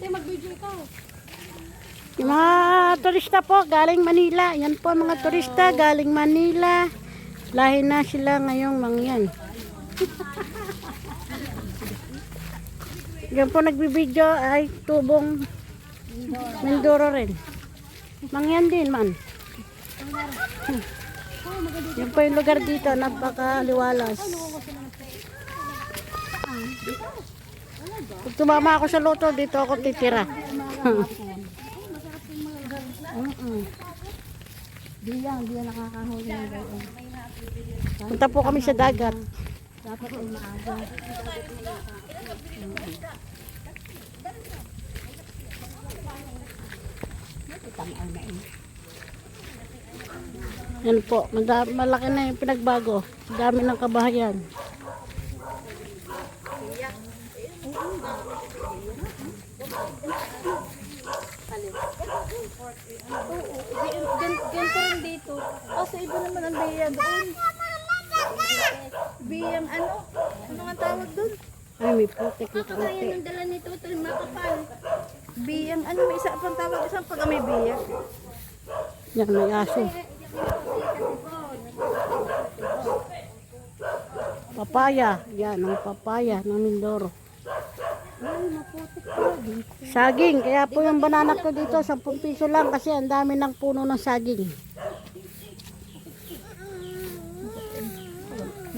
Mag-video ikaw. Yung mga turista po galing Manila. Yan po mga turista galing Manila. Lahi na sila ngayong mangyan. Yan po nagbibideo ay tubong Mindoro rin. Mangyan din man. Yan po yung lugar dito. Napakaliwalas. Pag tumama ako sa loto, dito ako titira. Diyan nakakahuli ng gayon. Punta po kami sa dagat. Dapat ay maaga. Yan po, malaki na yung pinagbago. Dami ng kabahayan. Ganito rin dito. Kasi iba naman ang biya doon. Biyang ano? Ano nga tawag doon? Ay, may putik na Kaya kaunti. nang dala nito, ito yung makapal. Biyang ano? May isa pang tawag. Isang pag may biya. Yan, may aso. Papaya. Yan, ang papaya ng Mindoro. Saging. Kaya po yung banana ko dito, 10 piso lang kasi ang dami ng puno ng saging.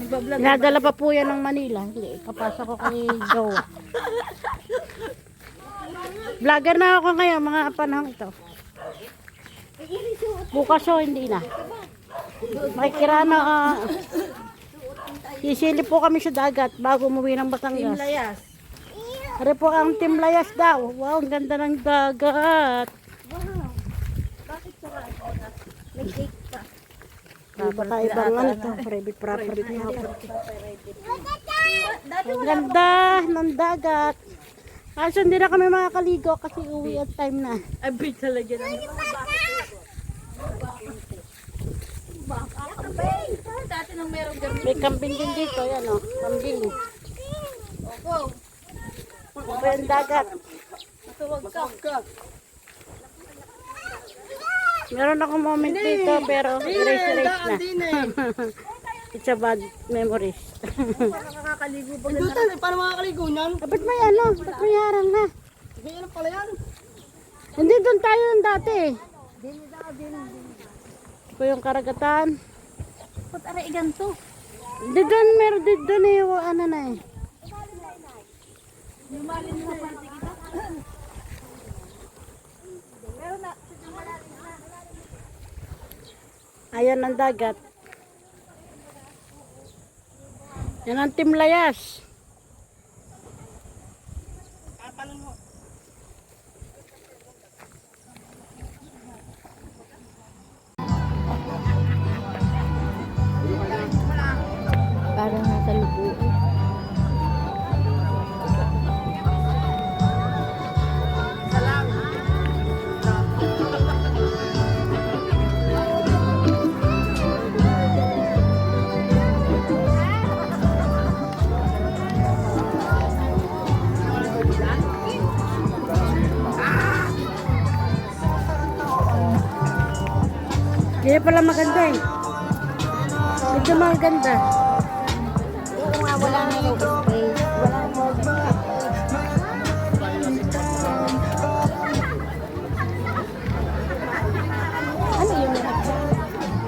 Inadala pa po yan ng Manila. Hindi, kapasa ko kay Jowa. Vlogger na ako ngayon, mga panahon ito. Bukas o hindi na. Makikirana. Sisili po kami sa dagat bago umuwi ng Batangas. Layas. Ari po ang Timlayas daw. Wow, ang ganda ng dagat. Wow. Bakit sa may cake pa? Baka ibang ano ito, private property nga po. Dati Ang ganda ng dagat. Kaso hindi na kami makakaligo kasi uwi at time na. Abi talaga na. Dati nang merong gabi. May kambing din dito, yan o, kambing. Opo. Ito yung dagat. Matuwag ka. Meron akong moment dito pero erase na. It's a bad memories. Nakakaligo ba? Paano makakaligo niyan? Ba't may ano? Ba't may harang na? Ganyan pala yan. Hindi doon tayo yung dati. Ito yung karagatan. Ba't aray ganito? Hindi doon, meron din doon eh. Ano na eh. Lumalin mo pa kita. Meron na. Ayan ang dagat. Yan ang Timlayas. Parang nasa lubuin. Hindi pala maganda eh. Ito maganda. Oo nga, wala na yung space. Wala na. Ano yun?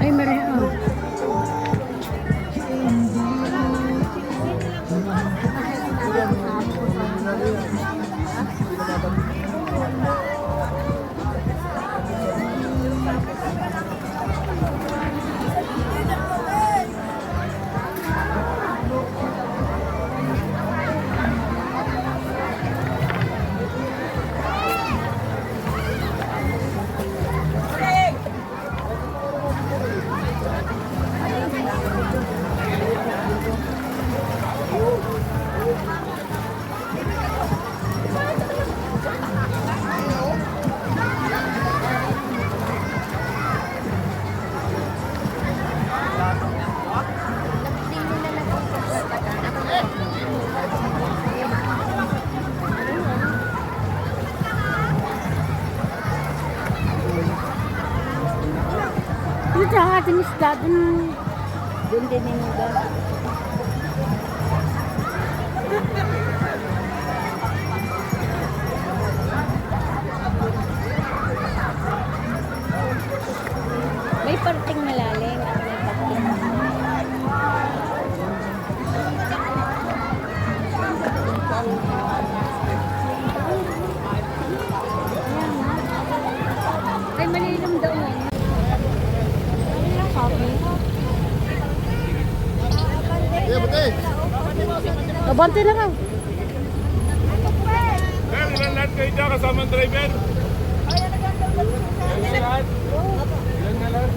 Ay, meron. Oh. Ito ang ating isda. Doon din yung iba. May parting malalim at may parting ay malilim daw mo. Abante na lang. Ilan lahat kayo dyan kasama ang driver? Ilan lahat? Ilan na lahat?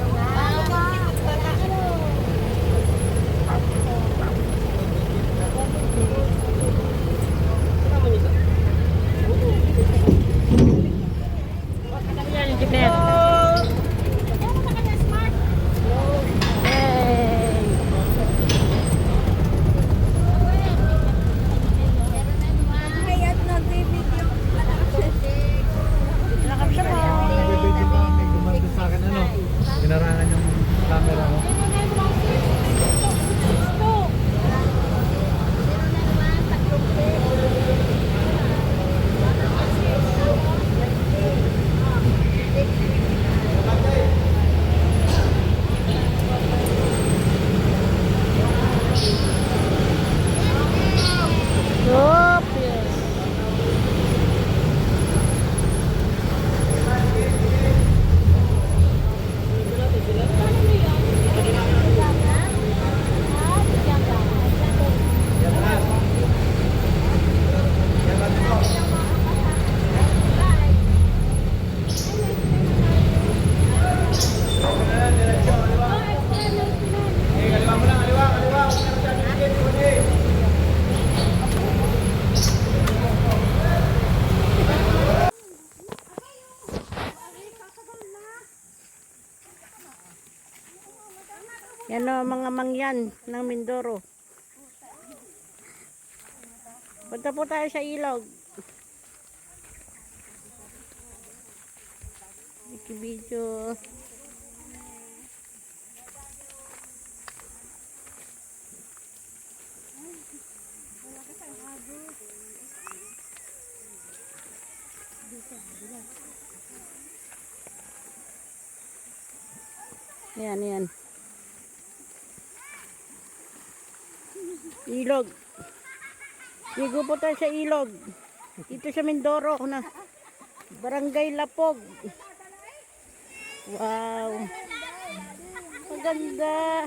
Pinarangan yung camera ko. Yan o, mga mangyan ng Mindoro. Punta po tayo sa ilog. Video. Ayan, ayan. Ilog. Ligo po tayo sa ilog. Dito sa Mindoro na. Barangay Lapog. Wow. Maganda.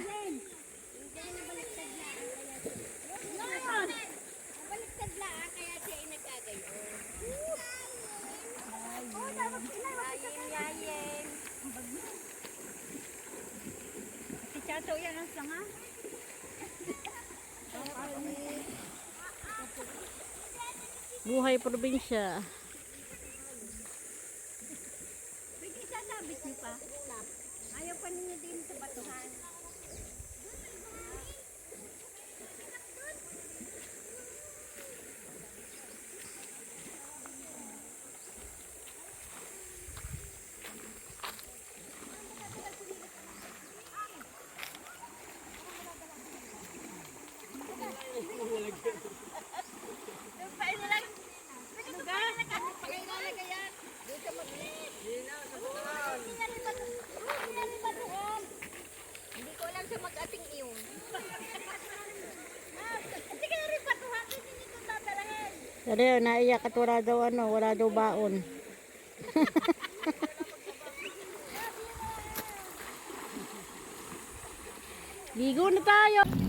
Si Chato yan ang sanga. Buhay probinsya. Pwede isasabit niyo pa? Ayaw pa ninyo din sa batuhan. Hindi ko lang sa mag-ating iyon. Hindi ka na rin patuhan. Hindi nito tatalahin. Pero yun, naiyak at wala daw ano, wala daw baon. Ligo na tayo.